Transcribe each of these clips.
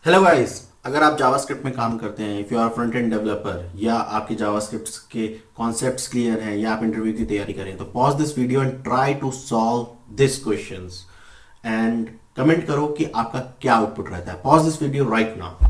Hello guys, अगर आप JavaScript में काम करते हैं, if you are front end developer या आपके जावास्क्रिप्ट के कॉन्सेप्ट्स क्लियर हैं या आप इंटरव्यू की तैयारी करें तो pause this video and try to solve this questions and comment करो कि आपका क्या आउटपुट रहता है। Pause this video right now.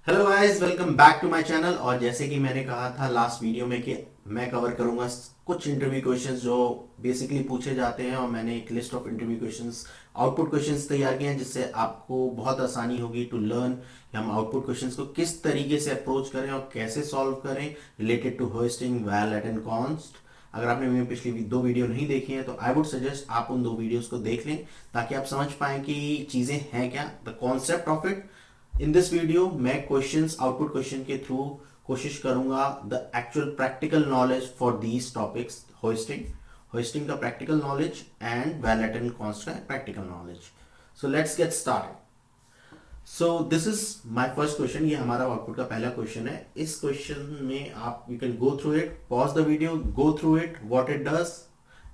Hello guys, welcome back to my channel. और जैसे कि मैंने कहा था लास्ट वीडियो में कि मैं कवर करूंगा कुछ इंटरव्यू क्वेश्चंस जो बेसिकली पूछे जाते हैं, और मैंने एक list of interview questions, output questions तैयार किए हैं जिससे आपको बहुत आसानी होगी टू लर्न कि हम आउटपुट क्वेश्चंस को किस तरीके से अप्रोच करें और कैसे सॉल्व करें related to hoisting, well, let and const. अगर आपने मेरी पिछली दो वीडियो नहीं देखी है तो आई वुड सजेस्ट आप उन दो वीडियोस को देख लें ताकि आप समझ पाएं कि चीज़ें हैं क्या, the concept of it. In this video मैं क्वेश्चंस, आउटपुट क्वेश्चन के थ्रू कोशिश करूंगा the actual practical knowledge for these topics, hosting का practical knowledge and var let and const का practical knowledge. So let's get started. So this is my first question. ये हमारा output का पहला question है। इस क्वेश्चन में आप you can go through it, pause the video, go through it what it does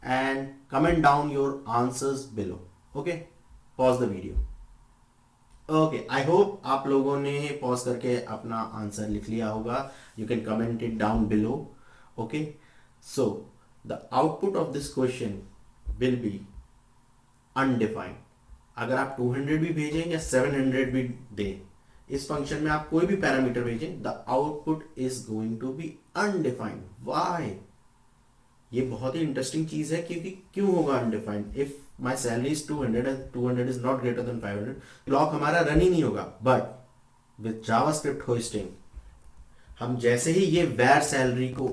and comment down your answers below. Okay, pause the video. Okay, I hope आप लोगों ने पॉज करके अपना आंसर लिख लिया होगा। You can comment it down below. Okay, so the output of this question will be undefined. अगर आप 200 भी भेजें या 700 भी दें, इस फंक्शन में आप कोई भी पैरामीटर भेजें, the output is going to be undefined. Why? ये बहुत ही इंटरेस्टिंग चीज है क्योंकि क्यों होगा undefined? If my salary is 200 and 200 is not greater than 500, block हमारा रन ही नहीं होगा। बट विथ जावास्क्रिप्ट होस्टिंग हम जैसे ही ये वेर सैलरी को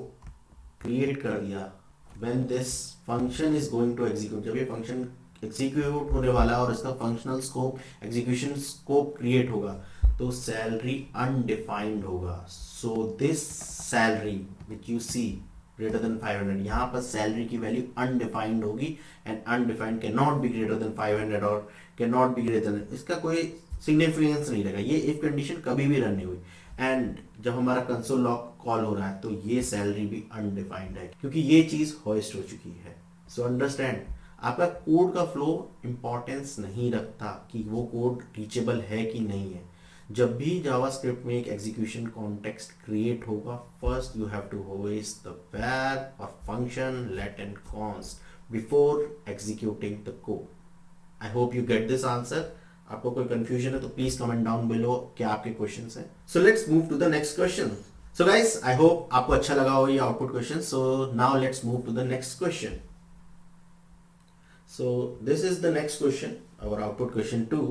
क्रिएट कर दिया, when this function is going to execute, जब ये फंक्शन एग्जीक्यूट होने वाला है और इसका functional scope, execution scope create होगा, तो सैलरी अनडिफाइंड होगा। So this salary which you see greater than 500, यहाँ पर सैलरी की वैल्यू अनडिफाइंड होगी and undefined can not be greater than 500 और can not be greater than, इसका कोई सिग्निफिकेंस नहीं रहेगा। ये इफ कंडीशन कभी भी रन नहीं हुई एंड जब हमारा कंसोल लॉग कॉल हो रहा है तो ये सैलरी भी अनडिफाइंड है क्योंकि ये चीज होस्ट हो चुकी है। सो अंडरस्टैंड, आपका कोड का फ्लो इंपॉर्टेंस नहीं रखता कि वो कोड रीचेबल है कि नहीं है। जब भी जावास्क्रिप्ट में एक एग्जीक्यूशन कॉन्टेक्स्ट क्रिएट होगा, first you have to hoist the var और function let and const before executing the code. I hope you get this answer. आपको कोई कंफ्यूजन है तो प्लीज कमेंट डाउन बिलो क्या आपके क्वेश्चंस हैं। So let's move to the next question. So guys, I hope आपको अच्छा लगा हो ये output question. So now let's move to the next question. So this is the next question, our output question 2।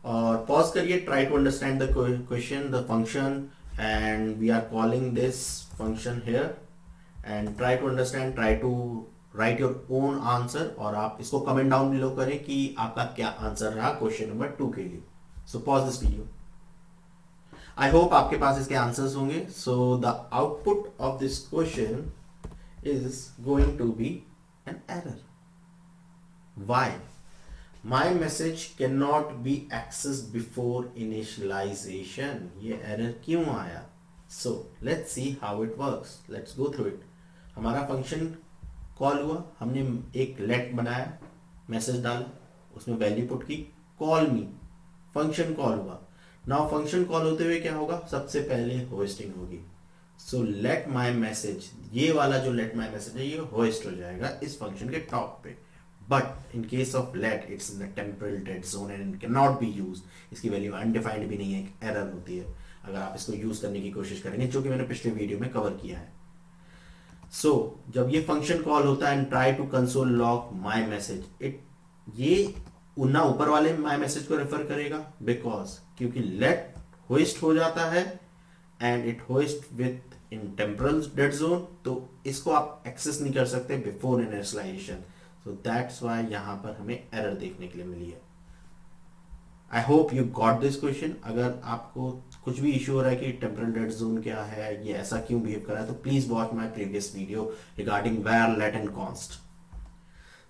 और pause करिए, try to understand the question, the function, and we are calling this function here and try to understand, try to write your own answer. और आप इसको comment down below करें कि आपका क्या answer रहा क्वेश्चन नंबर 2 के लिए। So pause this video. I hope आपके पास इसके आंसर्स होंगे। So the output of this question is going to be an error. Why? My message cannot be accessed before initialization. ये error क्यों आया? So let's see how it works. Let's go through it. हमारा function call हुआ, हमने एक late बनाया, message डाला, उसमें वैल्यू पुट की, कॉल मी, फंक्शन कॉल हुआ। नाउ फंक्शन कॉल होते हुए क्या होगा? सबसे पहले होस्टिंग होगी। सो लेट माई मैसेज, ये वाला जो लेट माई मैसेज है ये होस्ट हो जाएगा इस फंक्शन के टॉप पे। But in case of let it's in the temporal dead zone and it can not be use. इसकी वैल्यू अनडिफाइंड भी नहीं है, एक एरर होती है अगर आप इसको यूज करने की कोशिश करेंगे, जो कि मैंने पिछले वीडियो में कवर किया है। सो जब ये फंक्शन कॉल होता है and try to console log my message, it ये ना ऊपर वाले माई मैसेज को रेफर करेगा बिकॉज क्योंकि लेट होस्ट हो जाता है and it hoist with in temporal dead zone, तो इसको आप एक्सेस नहीं कर सकते before initialization. So that's why यहां पर हमें एरर देखने के लिए मिली है। I hope you got this question. अगर आपको कुछ भी इश्यू हो रहा है कि टेम्परल डेड जोन क्या है, ये ऐसा क्यों बिहेव कर रहा है, तो please watch my previous video regarding var, let and const.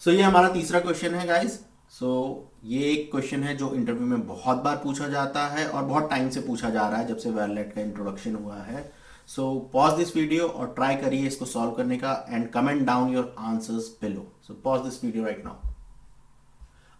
So ये हमारा तीसरा क्वेश्चन है गाइज। सो ये एक क्वेश्चन है जो इंटरव्यू में बहुत बार पूछा जाता है और बहुत टाइम से पूछा जा रहा है जब से वेर लेट का इंट्रोडक्शन हुआ है। सो पॉज दिस वीडियो और ट्राई करिए इसको सॉल्व करने का and comment down your answers below. So pause this video right now.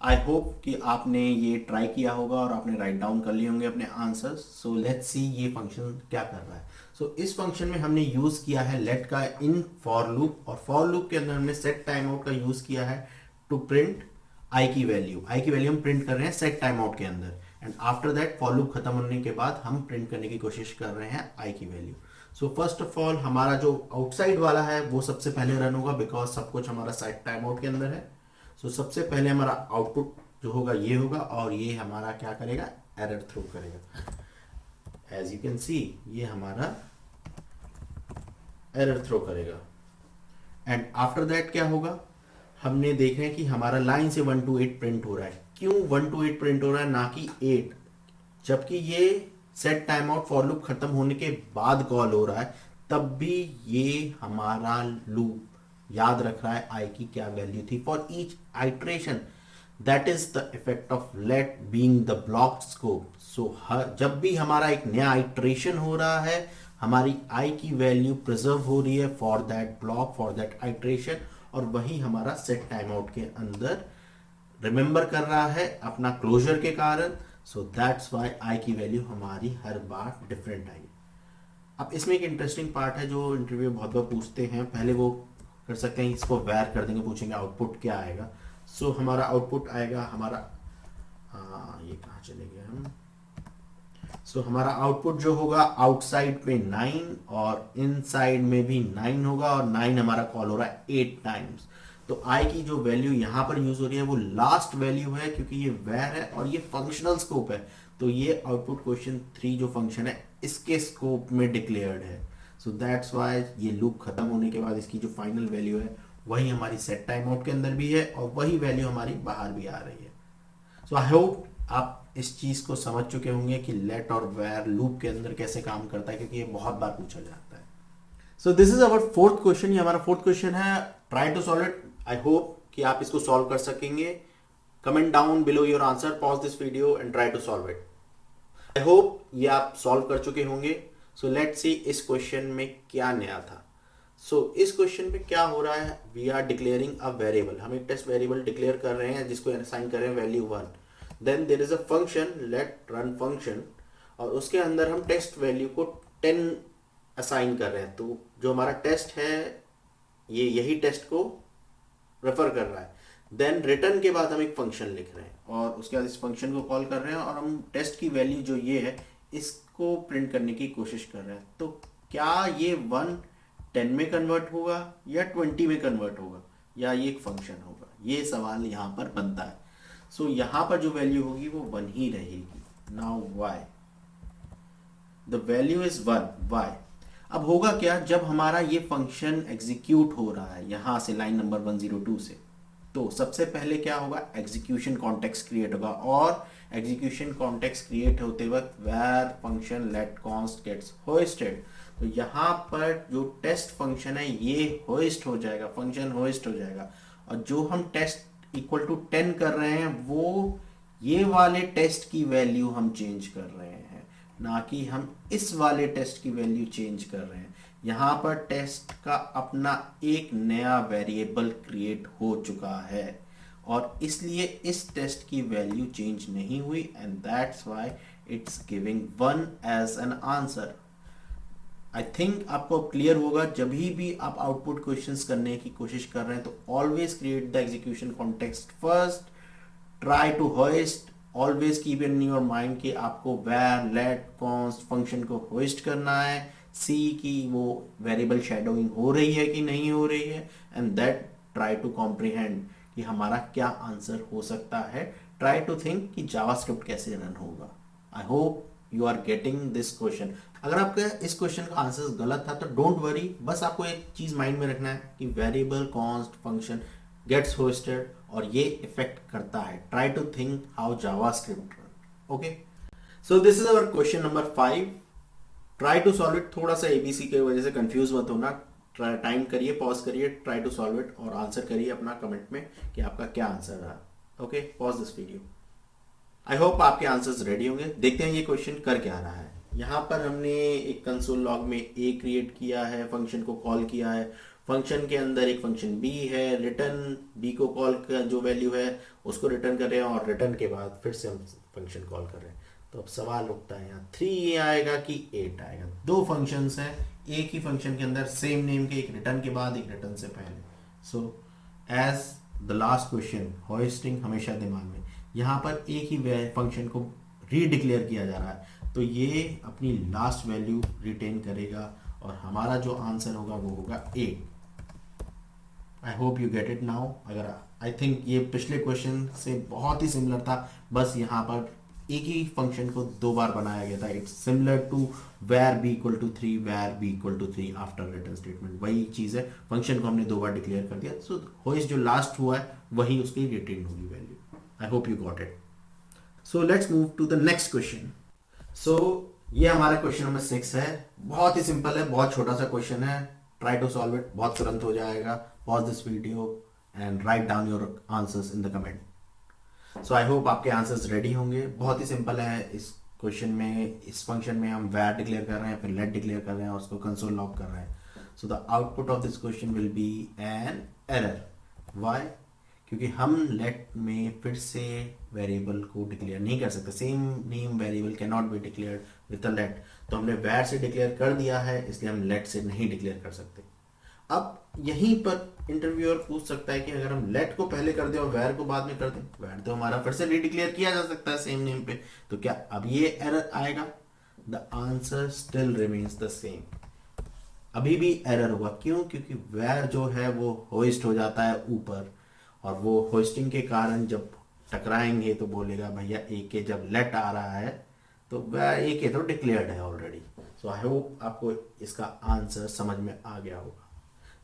I hope कि आपने ये ट्राई किया होगा और आपने राइट डाउन कर लिए होंगे अपने आंसर्स। सो लेट्स सी ये फंक्शन क्या कर रहा है। सो इस फंक्शन में हमने यूज किया है लेट का इन फॉर लूप, और फॉर लूप के अंदर हमने सेट टाइम आउट का यूज किया है टू प्रिंट आई की वैल्यू। आई की वैल्यू हम प्रिंट कर रहे हैं सेट टाइम आउट के अंदर, and after that for loop खत्म होने के बाद हम प्रिंट करने की कोशिश कर रहे हैं आई की value. So first of all हमारा जो आउटसाइड वाला है वो सबसे पहले रन होगा, बिकॉज सब कुछ हमारा सेट टाइम आउट के अंदर है। सो सबसे पहले हमारा आउटपुट जो होगा ये होगा, और ये हमारा क्या करेगा, एरर थ्रो करेगा। एज यू कैन सी ये हमारा एरर थ्रो करेगा। एंड आफ्टर दैट क्या होगा, हमने देखा है कि हमारा लाइन से 1 to 8 प्रिंट हो रहा है। क्यों 1 to 8 प्रिंट हो रहा है ना कि 8, जबकि ये set time out for loop खत्म होने के बाद कॉल हो रहा है, तब भी ये हमारा लूप याद रख रहा है आई की क्या वैल्यू थी for each iteration. That is the effect of let being the blocked scope. So जब भी हमारा एक नया आइट्रेशन हो रहा है, हमारी आई की वैल्यू प्रिजर्व हो रही है for that block, for that iteration, और वही हमारा सेट टाइम आउट के अंदर रिमेंबर कर रहा है अपना क्लोजर के कारण। सो दैट्स वाई आई की वैल्यू हमारी हर बार डिफरेंट आई। अब इसमें एक इंटरेस्टिंग पार्ट है जो इंटरव्यू बहुत बार पूछते हैं। पहले वो कर सकते हैं इसको वैर कर देंगे, पूछेंगे आउटपुट क्या आएगा। सो हमारा आउटपुट आएगा हमारा, ये कहाँ चले गए हम। सो हमारा आउटपुट जो होगा आउटसाइड पे 9 और इनसाइड में भी 9 होगा, और 9 हमारा कॉल हो रहा है 8 टाइम्स। तो आई की जो वैल्यू यहां पर यूज हो रही है वो लास्ट वैल्यू है, क्योंकि ये वेर है और ये फंक्शनल स्कोप है। तो ये आउटपुट क्वेश्चन 3 जो फंक्शन है इसके स्कोप में डिक्लेयर्ड है। सो दैट्स वाई ये लूप खत्म होने के बाद इसकी जो फाइनल वैल्यू है वही हमारी सेट टाइम आउट के अंदर भी है, और वही वैल्यू हमारी बाहर भी आ रही है। सो आई होप आप इस चीज को समझ चुके होंगे कि लेट और वेर लूप के अंदर कैसे काम करता है, क्योंकि ये बहुत बार पूछा जाता है। So this is our fourth question. ये हमारा फोर्थ क्वेश्चन है, try to solve it. I hope कि आप इसको सॉल्व कर सकेंगे। Comment down below your answer, pause this video and try to solve it. I hope ये आप सॉल्व कर चुके होंगे। सो लेट्स सी इस क्वेश्चन में क्या नया था। सो इस क्वेश्चन में क्या हो रहा है, we are declaring a variable. हम एक टेस्ट वेरिएबल डिक्लेयर कर रहे हैं जिसको असाइन कर रहे हैं value 1। Then there is a function let run function, और उसके अंदर हम टेस्ट वैल्यू को 10 असाइन कर रहे हैं। तो जो हमारा टेस्ट है ये यही टेस्ट को रेफर कर रहा है। देन रिटर्न के बाद हम एक फंक्शन लिख रहे हैं, और उसके बाद इस फंक्शन को कॉल कर रहे हैं, और हम टेस्ट की वैल्यू जो ये है इसको प्रिंट करने की कोशिश कर रहे हैं। तो क्या ये 1 10 में कन्वर्ट होगा या 20 में कन्वर्ट होगा, या ये एक फंक्शन होगा, ये सवाल यहाँ पर बनता है। सो यहाँ पर जो वैल्यू होगी वो 1 ही रहेगी। Now why the value is 1 why. अब होगा क्या, जब हमारा ये फंक्शन एग्जीक्यूट हो रहा है यहां से लाइन नंबर 102 से, तो सबसे पहले क्या होगा, एग्जीक्यूशन कॉन्टेक्स्ट क्रिएट होगा, और एग्जीक्यूशन कॉन्टेक्स्ट क्रिएट होते वक्त var function let const gets hoisted. तो यहाँ पर जो टेस्ट फंक्शन है ये होस्ट हो जाएगा, फंक्शन होस्ट हो जाएगा, और जो हम टेस्ट इक्वल टू 10 कर रहे हैं वो ये वाले टेस्ट की वैल्यू हम चेंज कर रहे हैं, ना कि हम इस वाले टेस्ट की वैल्यू चेंज कर रहे हैं। यहां पर टेस्ट का अपना एक नया वेरिएबल क्रिएट हो चुका है, और इसलिए इस टेस्ट की वैल्यू चेंज नहीं हुई, and that's why it's giving 1 as an answer. I think आपको क्लियर होगा, जब भी आप आउटपुट क्वेश्चंस करने की कोशिश कर रहे हैं तो always create the execution context first, try to hoist, always keep in your mind कि आपको वेर लेट कॉन्स्ट फंक्शन को होस्ट करना है, सी की वो वेरिएबल शैडोइंग हो रही है कि नहीं हो रही है, and that try to comprehend कि हमारा क्या आंसर हो सकता है। ट्राई टू थिंक कि जावास्क्रिप्ट कैसे रन होगा। I hope you are getting this question. अगर आपका इस क्वेश्चन का आंसर गलत था तो डोंट वरी, बस आपको एक चीज माइंड में रखना है कि variable const function gets hoisted, और ये इफेक्ट करता है। Try to think how JavaScript run. Okay, so this is our question number 5। Try to solve it. थोड़ा सा एबीसी की वजह से कंफ्यूज मत होना, टाइम करिए, पॉज करिए, ट्राई टू सॉल्व इट, और आंसर करिए अपना कमेंट में कि आपका क्या आंसर रहा। Okay, pause this video. I hope आपके आंसर्स रेडी होंगे। देखते हैं ये क्वेश्चन कर क्या रहा है। यहाँ पर हमने एक कंसोल लॉग में ए क्रिएट किया है, फंक्शन को कॉल किया है, फंक्शन के अंदर एक फंक्शन बी है, रिटर्न बी को कॉल का जो वैल्यू है उसको रिटर्न कर रहे हैं और रिटर्न के बाद फिर से हम फंक्शन कॉल कर रहे हैं। तो अब सवाल उठता है यहाँ 3 आएगा कि 8 आएगा। दो फंक्शंस हैं एक ही फंक्शन के अंदर, सेम नेम के, एक रिटर्न के बाद एक रिटर्न से पहले। So as the last question, hoisting हमेशा दिमाग में, यहाँ पर एक ही फंक्शन को रीडिक्लेयर किया जा रहा है तो ये अपनी लास्ट वैल्यू रिटेन करेगा और हमारा जो आंसर होगा वो होगा 8। आई hope you get it now. अगर आई थिंक ये पिछले क्वेश्चन से बहुत ही सिमिलर था, बस यहाँ पर एक ही फंक्शन को दो बार बनाया गया था। It's similar to var b equal to 3, var b equal to 3 after return statement. वही चीज़ है, फंक्शन को हमने दो बार डिक्लेयर कर दिया। सो होइस्ट जो लास्ट हुआ है वही उसकी रिटेन होगी value. I hope you got it. So let's move to the next question. So ये हमारा क्वेश्चन नंबर 6 है। बहुत ही सिंपल है, बहुत छोटा सा क्वेश्चन है। ट्राई टू सॉल्व इट, बहुत तुरंत हो जाएगा। Pause this video and write down your answers in the comment. So I hope आपके आंसर्स रेडी होंगे। बहुत ही सिंपल है। इस क्वेश्चन में, इस फंक्शन में हम वैर डिक्लेयर कर रहे हैं, फिर लेट डिक्लेयर कर रहे हैं और उसको कंसोल लॉग कर रहे हैं। सो the output of this question will be an error. Why? क्योंकि हम लेट में फिर से वेरिएबल को डिक्लेयर नहीं कर सकते। Same name variable can not be declared with a let. तो हमने वैर से डिक्लेयर कर दिया है, इसलिए हम लेट से नहीं डिक्लेयर कर सकते। अब यहीं पर इंटरव्यूअर पूछ सकता है कि अगर हम लेट को पहले कर दें और वैर को बाद में कर दें, वैर तो हमारा फिर से रीडिक्लेयर किया जा सकता है सेम नेम पे, तो क्या अब ये एरर आएगा? The answer still remains the same. अभी भी एरर होगा। क्यों? क्योंकि वैर जो है वो होइस्ट हो जाता है ऊपर, और वो होइस्टिंग के कारण जब टकराएंगे तो बोलेगा भैया ए के जब लेट आ रहा है तो वैर ए के तो डिक्लेयर्ड है ऑलरेडी। सो आई होप आपको इसका आंसर समझ में आ गया होगा।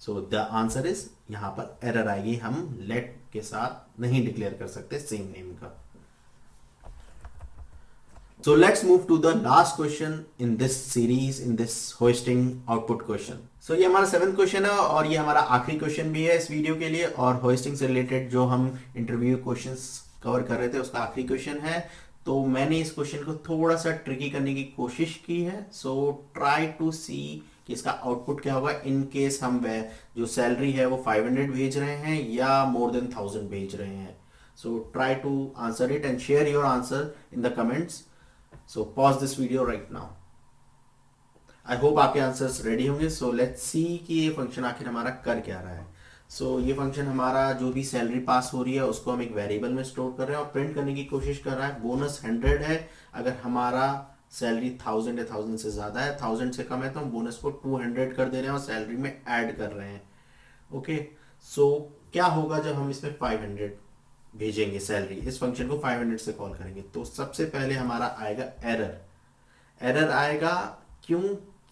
सो द आंसर इज, यहाँ पर एरर आएगी, हम लेट के साथ नहीं डिक्लेयर कर सकते सेम नेम का। So let's move to the last question in this series, in this hoisting output question. So ये हमारा 7th क्वेश्चन है और ये हमारा आखिरी क्वेश्चन भी है इस वीडियो के लिए, और होइस्टिंग से रिलेटेड जो हम इंटरव्यू क्वेश्चंस कवर कर रहे थे उसका आखिरी क्वेश्चन है। तो मैंने इस क्वेश्चन को थोड़ा सा ट्रिकी करने की कोशिश की है। सो ट्राई टू सी कि इसका आउटपुट क्या होगा इन केस हम जो सैलरी है वो 500 भेज रहे हैं या मोर देन 1000 भेज रहे हैं। So try to answer it and share your answer in the comments. So pause this video right now. I hope आपके आंसर्स रेडी होंगे। So let's see कि ये फंक्शन आखिर हमारा कर क्या रहा है। So ये फंक्शन हमारा जो भी सैलरी पास हो रही है उसको हम एक वेरिएबल में स्टोर कर रहे हैं और प्रिंट करने की कोशिश कर रहा है। बोनस 100 है। अगर हमारा सैलरी 1000 है, 1000 से ज़्यादा है, 1000 से कम है, तो हम बोनस को 200 कर दे रहे हैं और सैलरी में ऐड कर रहे हैं। ओके, सो क्या होगा जब हम इसमें 500 भेजेंगे सैलरी, इस फंक्शन को 500 से कॉल करेंगे, तो सबसे पहले हमारा आएगा एरर। एरर आएगा क्यों?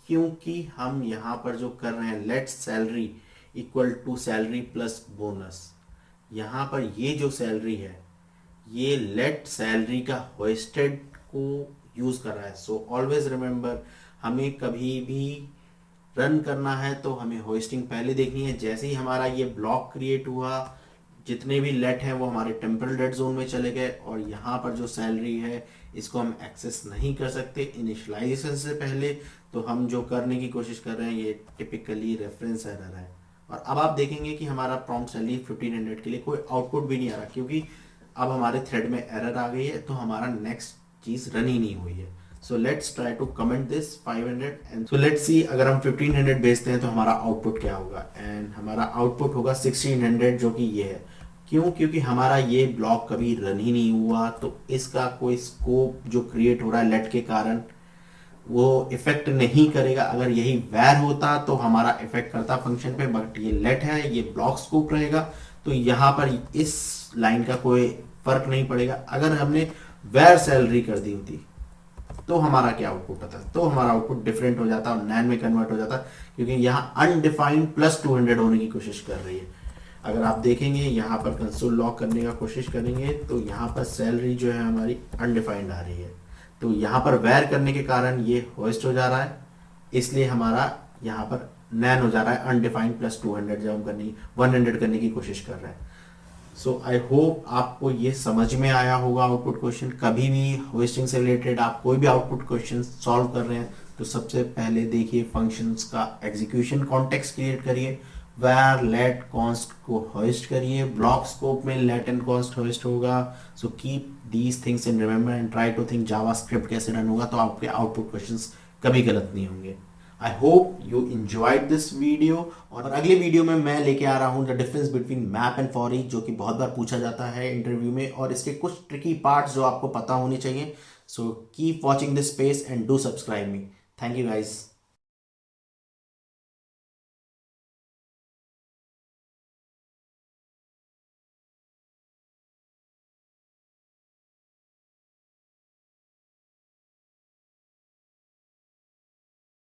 क्योंकि हम यहाँ पर जो कर रहे हैं let salary equal to salary plus bonus. यहाँ पर ये जो सैलरी है ये लेट सैलरी का होइस्टेड को यूज कर रहा है। सो ऑलवेज रिमेंबर, हमें कभी भी रन करना है तो हमें होइस्टिंग पहले देखनी है। जैसे ही हमारा ये ब्लॉक क्रिएट हुआ, जितने भी लेट हैं वो हमारे टेम्परल डेड जोन में चले गए और यहाँ पर जो सैलरी है इसको हम एक्सेस नहीं कर सकते इनिशियलाइजेशन से पहले। तो हम जो करने की कोशिश कर रहे हैं ये टिपिकली रेफरेंस एरर है। और अब आप देखेंगे कि हमारा प्रॉम्प्ट सैलरी 1500 के लिए कोई आउटपुट भी नहीं आ रहा, क्योंकि अब हमारे थ्रेड में एरर आ गई है, तो हमारा नेक्स्ट चीज़ रन ही नहीं हुई है। So let's try to comment this 500 and so let's see अगर हम 1500 भेजते हैं तो हमारा आउटपुट क्या होगा। एंड हमारा आउटपुट होगा 1600, जो कि ये है। क्यों? क्योंकि हमारा ये ब्लॉक कभी रन ही नहीं हुआ, तो इसका कोई स्कोप जो क्रिएट हो रहा है लेट के कारण वो इफेक्ट नहीं करेगा। अगर यही वैर होता तो हमारा इफेक्ट करता फंक्शन पे, बट ये लेट है, ये ब्लॉक स्कोप रहेगा, तो यहाँ पर इस लाइन का कोई फर्क नहीं पड़ेगा। अगर हमने वैर सैलरी कर दी होती तो हमारा क्या आउटपुट आता? तो हमारा आउटपुट डिफरेंट हो जाता और नैन में कन्वर्ट हो जाता, क्योंकि यहाँ अनडिफाइंड प्लस 200 होने की कोशिश कर रही है। अगर आप देखेंगे यहाँ पर कंसोल लॉक करने का कोशिश करेंगे तो यहाँ पर सैलरी जो है हमारी अनडिफाइंड आ रही है, तो यहाँ पर वैर करने के कारण ये होस्ट हो जा रहा है, इसलिए हमारा यहाँ पर नैन हो जा रहा है अनडिफाइंड प्लस 200 जब हम 100 करने की कोशिश कर रहे हैं। सो आई होप आपको ये समझ में आया होगा आउटपुट क्वेश्चन। कभी भी होस्टिंग से रिलेटेड आप कोई भी आउटपुट क्वेश्चन सॉल्व कर रहे हैं तो सबसे पहले देखिए फंक्शंस का एग्जीक्यूशन कॉन्टेक्स्ट क्रिएट करिए, where let const को hoist करिए, block scope में let and const hoist होगा. So keep these things in remember and try to think JavaScript कैसे रन होगा, तो आपके आउटपुट क्वेश्चंस कभी गलत नहीं होंगे. आई hope you enjoyed this video. और अगले वीडियो में मैं लेके आ रहा हूँ the difference between map and for each, जो कि बहुत बार पूछा जाता है इंटरव्यू में, और इसके कुछ ट्रिकी पार्ट्स जो आपको पता होने चाहिए. So keep watching this space and do subscribe me. Thank you guys.